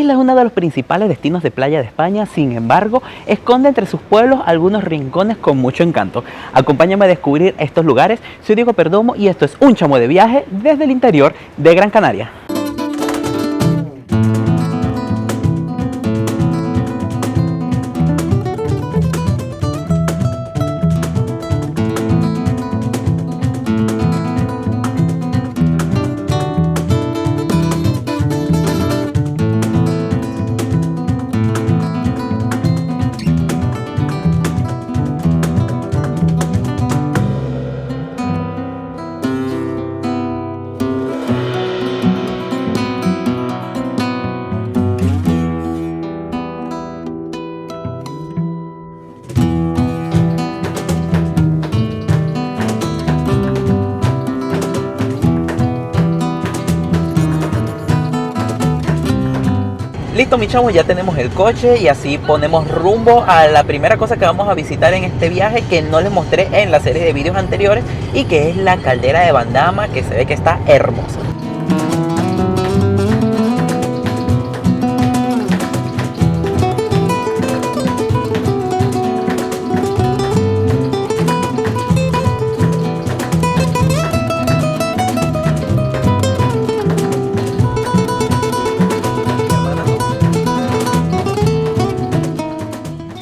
isla es uno de los principales destinos de playa de España, sin embargo, esconde entre sus pueblos algunos rincones con mucho encanto. Acompáñame a descubrir estos lugares. Soy Diego Perdomo y esto es Un Chamo de Viaje desde el interior de Gran Canaria. Listo, mi chamo, ya tenemos el coche y así ponemos rumbo a la primera cosa que vamos a visitar en este viaje, que no les mostré en la serie de vídeos anteriores, y que es la caldera de Bandama, que se ve que está hermosa.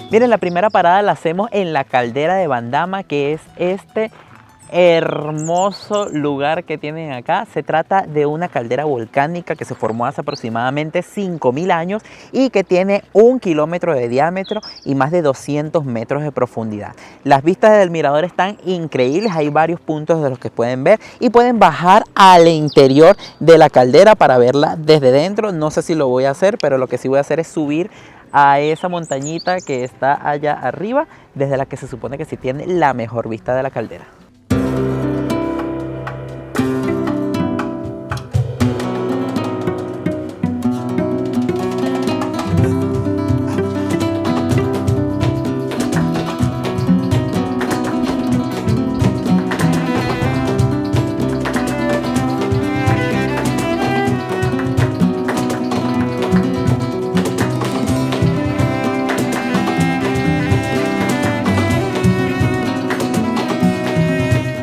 Miren, la primera parada la hacemos en la caldera de Bandama, que es este hermoso lugar que tienen acá. Se trata de una caldera volcánica que se formó hace aproximadamente 5000 años y que tiene 1 kilómetro de diámetro y más de 200 metros de profundidad. Las vistas del mirador están increíbles, hay varios puntos de los que pueden ver y pueden bajar al interior de la caldera para verla desde dentro. No sé si lo voy a hacer, pero lo que sí voy a hacer es subir a esa montañita que está allá arriba, desde la que se supone que sí tiene la mejor vista de la caldera.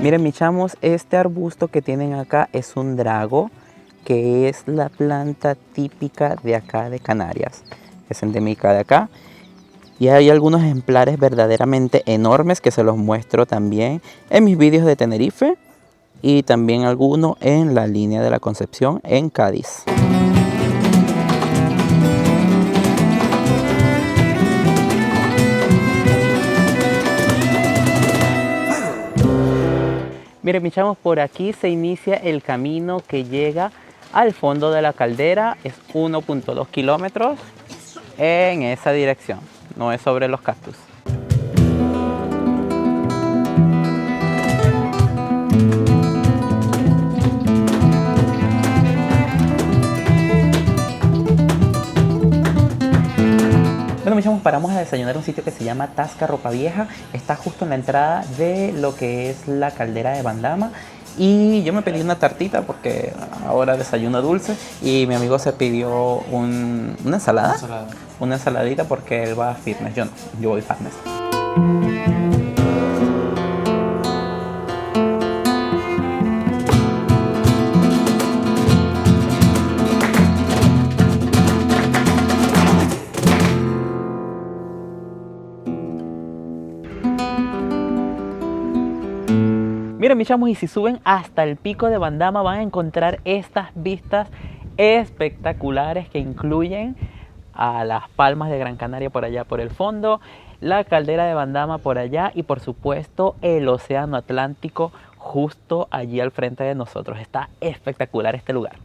Miren, mis chamos, este arbusto que tienen acá es un drago, que es la planta típica de acá de Canarias. Es endémica de acá. Y hay algunos ejemplares verdaderamente enormes que se los muestro también en mis vídeos de Tenerife y también algunos en la línea de la Concepción en Cádiz. Miren, mis chamos, por aquí se inicia el camino que llega al fondo de la caldera. Es 1.2 kilómetros en esa dirección, no es sobre los cactus. Bueno, mis chamos, paramos a desayunar en un sitio que se llama Tasca Ropa Vieja. Está justo en la entrada de lo que es la caldera de Bandama. Y yo me pedí una tartita porque ahora desayuno dulce. Y mi amigo se pidió una ensalada. Una ensaladita porque él va a fitness. Yo no, yo voy fitness. Miren, mis chamos, y si suben hasta el pico de Bandama van a encontrar estas vistas espectaculares que incluyen a las palmas de Gran Canaria por allá por el fondo, la caldera de Bandama por allá y por supuesto el océano Atlántico justo allí al frente de nosotros. Está espectacular este lugar.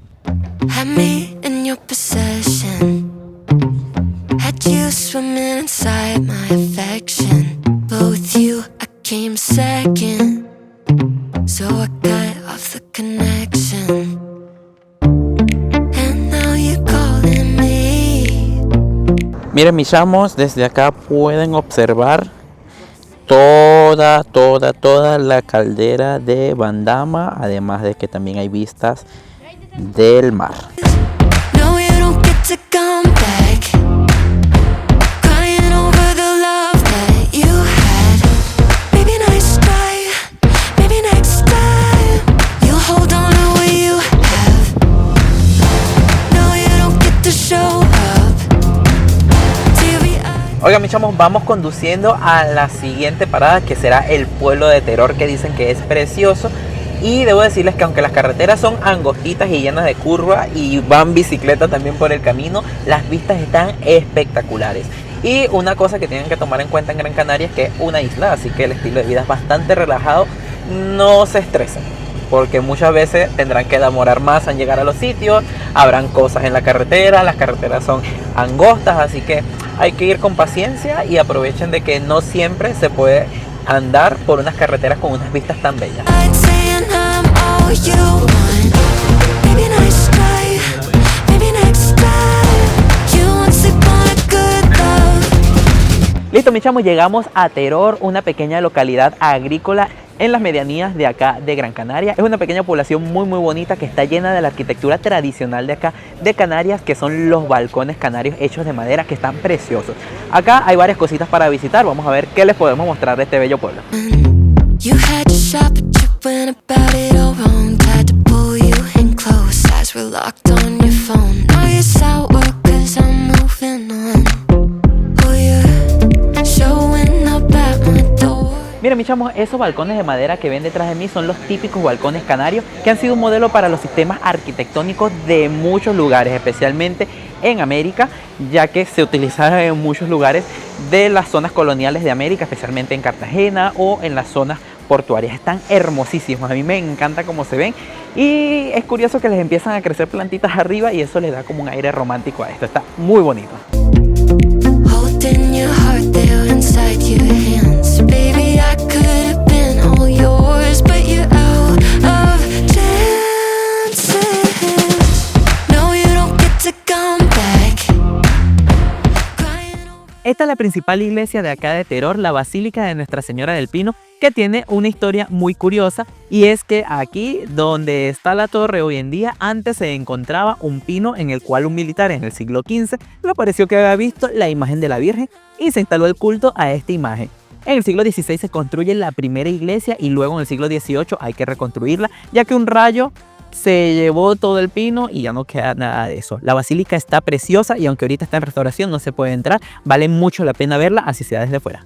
So I cut off the connection, and now you're calling me. Miren, mis chamos, desde acá pueden observar toda la caldera de Bandama, además de que también hay vistas del mar. No, you don't get to come back. Oigan, mis chamos, vamos conduciendo a la siguiente parada, que será el pueblo de Teror, que dicen que es precioso. Y debo decirles que aunque las carreteras son angostitas y llenas de curvas y van bicicletas también por el camino, las vistas están espectaculares. Y una cosa que tienen que tomar en cuenta en Gran Canaria es que es una isla, así que el estilo de vida es bastante relajado. No se estresen, porque muchas veces tendrán que demorar más en llegar a los sitios, habrán cosas en la carretera, las carreteras son angostas, así que hay que ir con paciencia y aprovechen de que no siempre se puede andar por unas carreteras con unas vistas tan bellas. Listo, mis chamos, llegamos a Teror, una pequeña localidad agrícola en las medianías de acá de Gran Canaria. Es una pequeña población muy bonita que está llena de la arquitectura tradicional de acá de Canarias, que son los balcones canarios hechos de madera, que están preciosos. Acá hay varias cositas para visitar, vamos a ver qué les podemos mostrar de este bello pueblo. Miren, mis chamos, esos balcones de madera que ven detrás de mí son los típicos balcones canarios que han sido un modelo para los sistemas arquitectónicos de muchos lugares, especialmente en América, ya que se utilizaron en muchos lugares de las zonas coloniales de América, especialmente en Cartagena o en las zonas portuarias. Están hermosísimos, a mí me encanta cómo se ven y es curioso que les empiezan a crecer plantitas arriba y eso les da como un aire romántico a esto. Está muy bonito. Esta es la principal iglesia de acá de Teror, la Basílica de Nuestra Señora del Pino, que tiene una historia muy curiosa, y es que aquí donde está la torre hoy en día, antes se encontraba un pino en el cual un militar en el siglo XV le pareció que había visto la imagen de la Virgen y se instaló el culto a esta imagen. En el siglo XVI se construye la primera iglesia y luego en el siglo XVIII hay que reconstruirla, ya que un rayo se llevó todo el pino y ya no queda nada de eso. La basílica está preciosa y aunque ahorita está en restauración no se puede entrar, vale mucho la pena verla así sea desde fuera.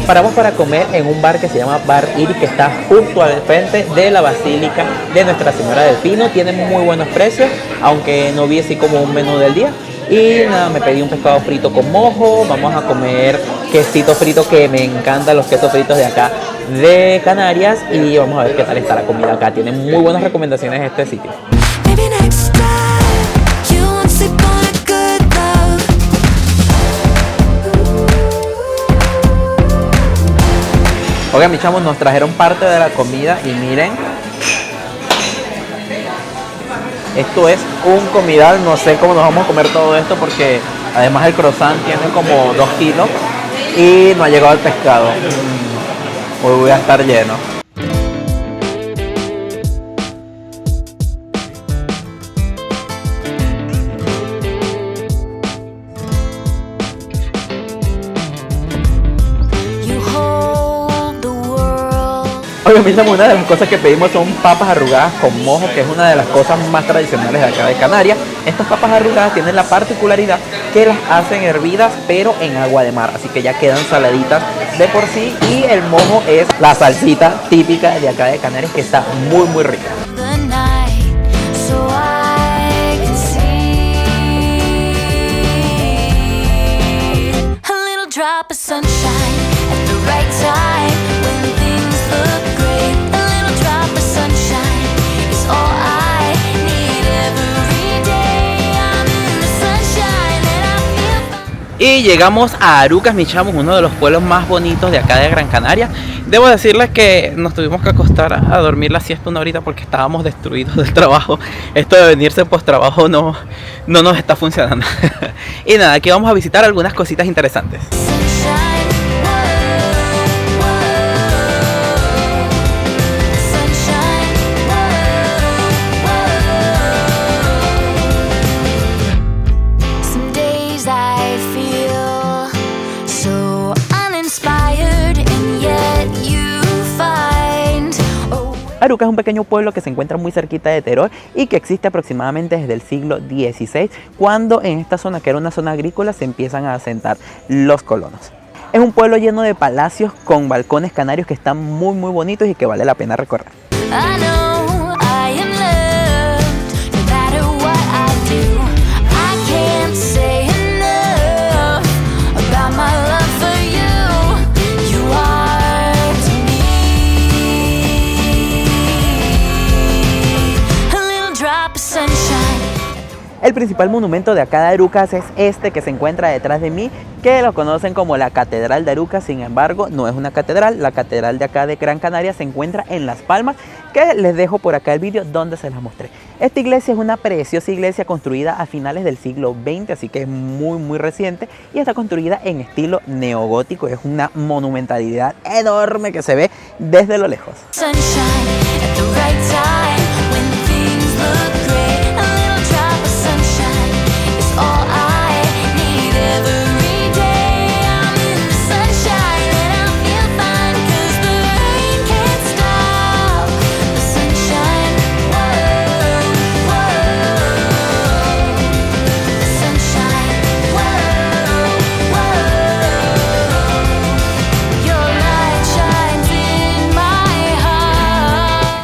Paramos para comer en un bar que se llama Bar Iris, que está justo al frente de la Basílica de Nuestra Señora del Pino. Tiene muy buenos precios, aunque no vi así como un menú del día. Y nada, me pedí un pescado frito con mojo. Vamos a comer quesito frito, que me encantan los quesos fritos de acá de Canarias. Y vamos a ver qué tal está la comida acá. Tiene muy buenas recomendaciones este sitio. Oigan, mis chamos, nos trajeron parte de la comida y miren, esto es un comidal. No sé cómo nos vamos a comer todo esto porque además el croissant tiene como 2 kilos y no ha llegado el pescado. Hoy voy a estar lleno. Oigan, mis chamos, una de las cosas que pedimos son papas arrugadas con mojo, que es una de las cosas más tradicionales de acá de Canarias. Estas papas arrugadas tienen la particularidad que las hacen hervidas, pero en agua de mar, así que ya quedan saladitas de por sí. Y el mojo es la salsita típica de acá de Canarias, que está muy rica. Y llegamos a Arucas, mis chamos, uno de los pueblos más bonitos de acá de Gran Canaria. Debo decirles que nos tuvimos que acostar a dormir la siesta una horita porque estábamos destruidos del trabajo. Esto de venirse post trabajo no nos está funcionando. Y nada, aquí vamos a visitar algunas cositas interesantes. Aruca es un pequeño pueblo que se encuentra muy cerquita de Teror y que existe aproximadamente desde el siglo XVI, cuando en esta zona, que era una zona agrícola, se empiezan a asentar los colonos. Es un pueblo lleno de palacios con balcones canarios que están muy bonitos y que vale la pena recorrer. El principal monumento de acá de Arucas es este que se encuentra detrás de mí, que lo conocen como la Catedral de Arucas. Sin embargo, no es una catedral. La catedral de acá de Gran Canaria se encuentra en Las Palmas, que les dejo por acá el vídeo donde se las mostré. Esta iglesia es una preciosa iglesia construida a finales del siglo XX, así que es muy reciente, y está construida en estilo neogótico. Es una monumentalidad enorme que se ve desde lo lejos.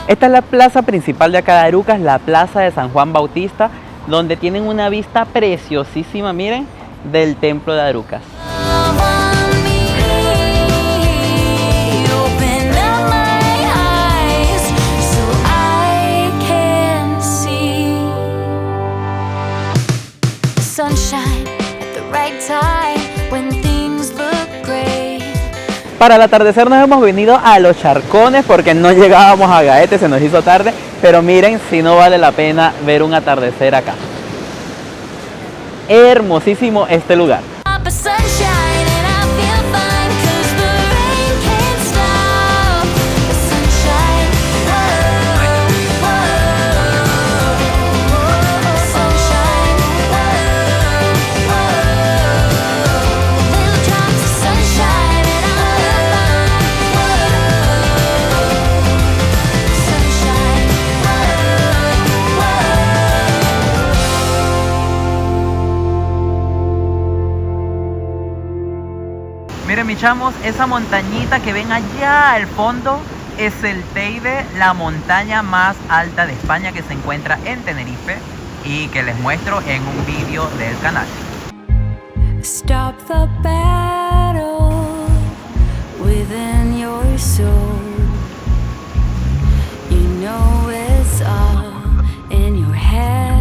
Esta es la plaza principal de acá de Arucas, la plaza de San Juan Bautista, donde tienen una vista preciosísima, miren, del templo de Arucas. Para el atardecer nos hemos venido a Los Charcones porque no llegábamos a Gaete, se nos hizo tarde, pero miren si no vale la pena ver un atardecer acá. Hermosísimo este lugar. Miren mis chamos, esa montañita que ven allá al fondo es el Teide, la montaña más alta de España que se encuentra en Tenerife y que les muestro en un vídeo del canal. Stop the battle within your soul. You know it's all in your head.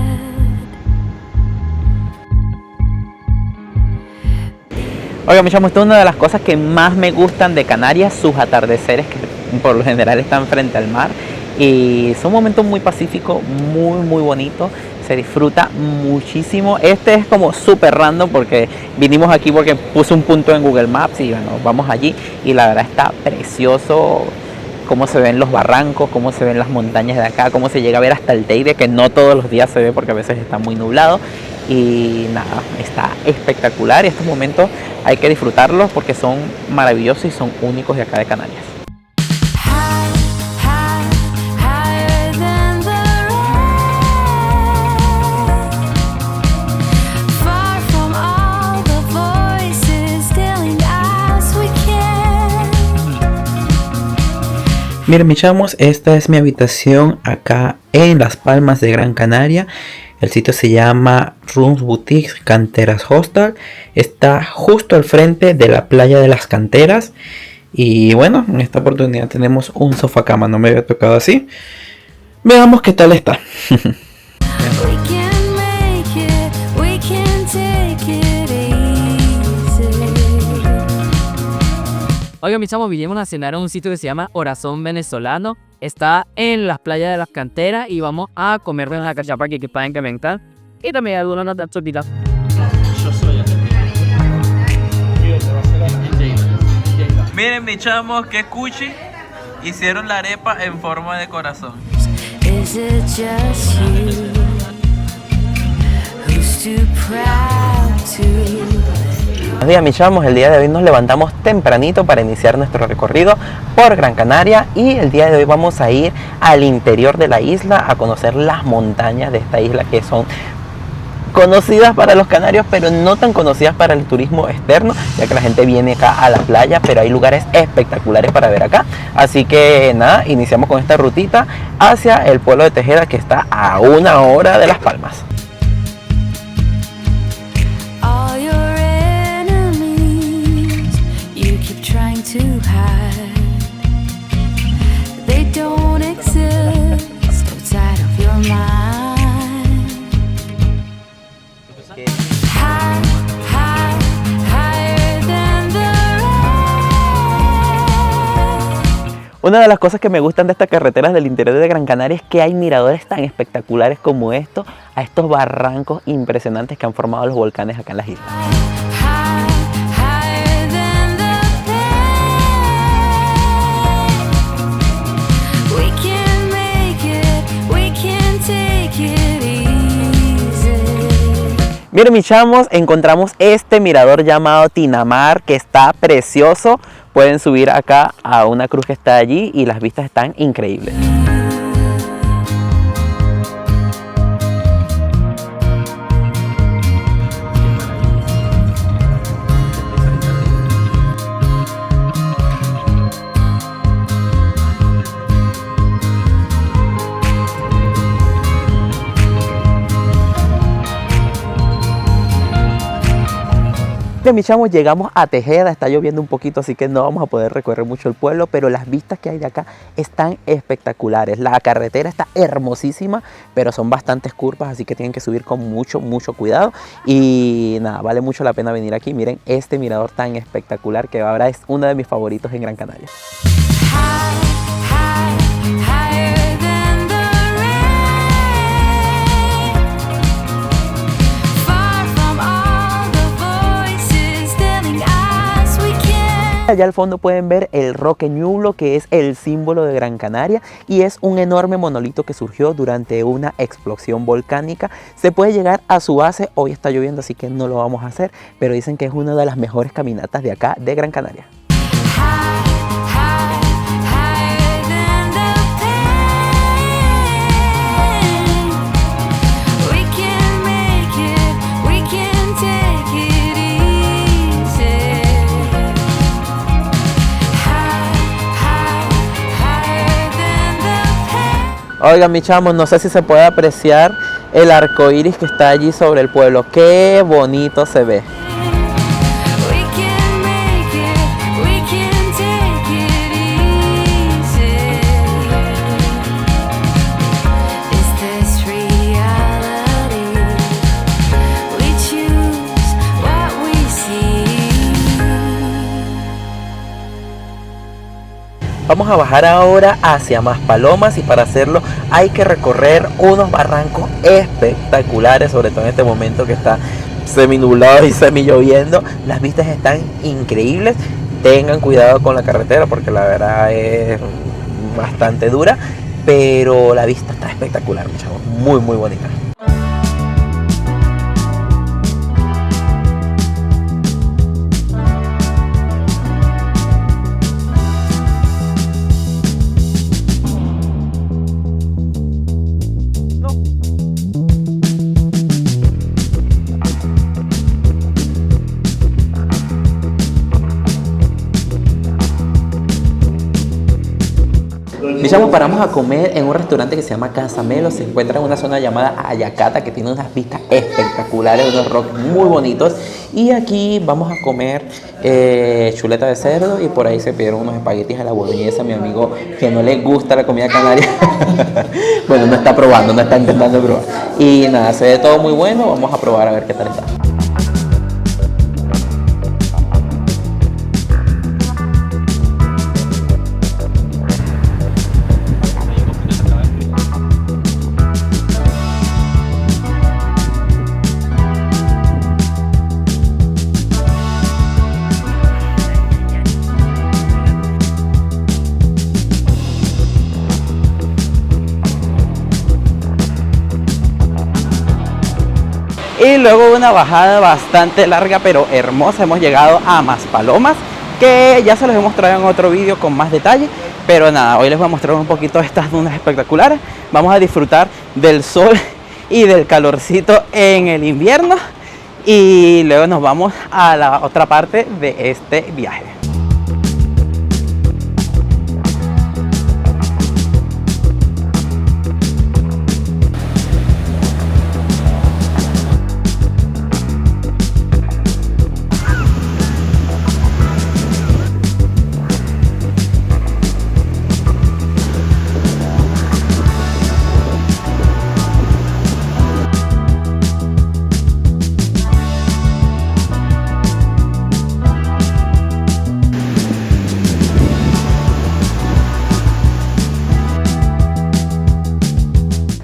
Oiga, mis chamos, esta es una de las cosas que más me gustan de Canarias, sus atardeceres, que por lo general están frente al mar. Y son momentos muy pacíficos, muy bonitos. Se disfruta muchísimo. Este es como súper random porque vinimos aquí porque puse un punto en Google Maps y bueno, vamos allí. Y la verdad está precioso cómo se ven los barrancos, cómo se ven las montañas de acá, cómo se llega a ver hasta el Teide, que no todos los días se ve porque a veces está muy nublado. Y nada, está espectacular y estos momentos hay que disfrutarlos porque son maravillosos y son únicos de acá de Canarias. Miren mis chamos, esta es mi habitación acá en Las Palmas de Gran Canaria. El sitio se llama Rooms Boutiques Canteras Hostel. Está justo al frente de la playa de las Canteras. Y bueno, en esta oportunidad tenemos un sofá cama. No me había tocado así. Veamos qué tal está. Oigan, mis chamos, vinimos a cenar a un sitio que se llama Corazón Venezolano. Está en las playas de las Canteras y vamos a comernos la cachapa que para incrementar. Y también algunas notas tortitas. Miren, mis chamos, que cuchi. Hicieron la arepa en forma de corazón. Is it just you who's too proud to Buenos días, mis chamos. El día de hoy nos levantamos tempranito para iniciar nuestro recorrido por Gran Canaria y el día de hoy vamos a ir al interior de la isla a conocer las montañas de esta isla que son conocidas para los canarios, pero no tan conocidas para el turismo externo, ya que la gente viene acá a la playa, pero hay lugares espectaculares para ver acá. Así que nada, iniciamos con esta rutita hacia el pueblo de Tejeda, que está a 1 hora de Las Palmas. Una de las cosas que me gustan de estas carreteras del interior de Gran Canaria es que hay miradores tan espectaculares como estos, a estos barrancos impresionantes que han formado los volcanes acá en las islas. Miren, mis chamos, encontramos este mirador llamado Tinamar, que está precioso. Pueden subir acá a una cruz que está allí y las vistas están increíbles. Mis chamos, llegamos a Tejeda, está lloviendo un poquito, así que no vamos a poder recorrer mucho el pueblo, pero las vistas que hay de acá están espectaculares. La carretera está hermosísima, pero son bastantes curvas, así que tienen que subir con mucho cuidado. Y nada, vale mucho la pena venir aquí. Miren este mirador tan espectacular que ahora es uno de mis favoritos en Gran Canaria. Allá al fondo pueden ver el Roque Ñublo, que es el símbolo de Gran Canaria y es un enorme monolito que surgió durante una explosión volcánica. Se puede llegar a su base, hoy está lloviendo así que no lo vamos a hacer, pero dicen que es una de las mejores caminatas de acá de Gran Canaria. Oigan, mis chamos, no sé si se puede apreciar el arco iris que está allí sobre el pueblo. ¡Qué bonito se ve! Vamos a bajar ahora hacia Maspalomas y para hacerlo hay que recorrer unos barrancos espectaculares, sobre todo en este momento que está semi-nublado y semi-lloviendo. Las vistas están increíbles. Tengan cuidado con la carretera porque la verdad es bastante dura, pero la vista está espectacular, mi chavo, muy bonita. Paramos a comer en un restaurante que se llama Casa Melo. Se encuentra en una zona llamada Ayacata, que tiene unas vistas espectaculares, unos rocks muy bonitos. Y aquí vamos a comer chuleta de cerdo y por ahí se pidieron unos espaguetis a la boloñesa. Mi amigo que no le gusta la comida canaria, bueno, no está probando, no está intentando probar. Y nada, se ve todo muy bueno. Vamos a probar a ver qué tal está. Y luego una bajada bastante larga pero hermosa, hemos llegado a Maspalomas, que ya se los he mostrado en otro vídeo con más detalle. Pero nada, hoy les voy a mostrar un poquito de estas dunas espectaculares. Vamos a disfrutar del sol y del calorcito en el invierno. Y luego nos vamos a la otra parte de este viaje.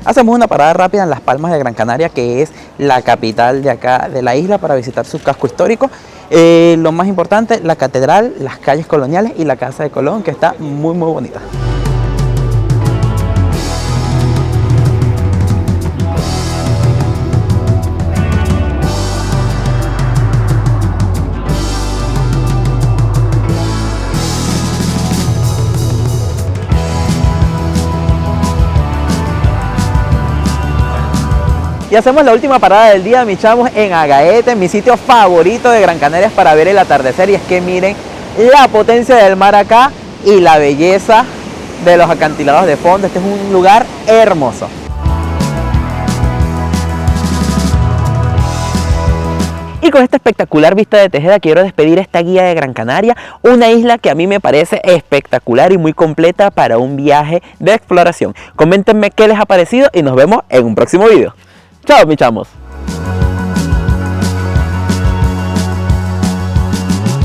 Hacemos una parada rápida en Las Palmas de Gran Canaria, que es la capital de acá de la isla, para visitar su casco histórico. Lo más importante, la catedral, las calles coloniales y la casa de Colón, que está muy bonita. Y hacemos la última parada del día, mis chamos, en Agaete, mi sitio favorito de Gran Canaria para ver el atardecer. Y es que miren la potencia del mar acá y la belleza de los acantilados de fondo. Este es un lugar hermoso. Y con esta espectacular vista de Tejeda quiero despedir esta guía de Gran Canaria, una isla que a mí me parece espectacular y muy completa para un viaje de exploración. Coméntenme qué les ha parecido y nos vemos en un próximo video. ¡Chao, mis chamos!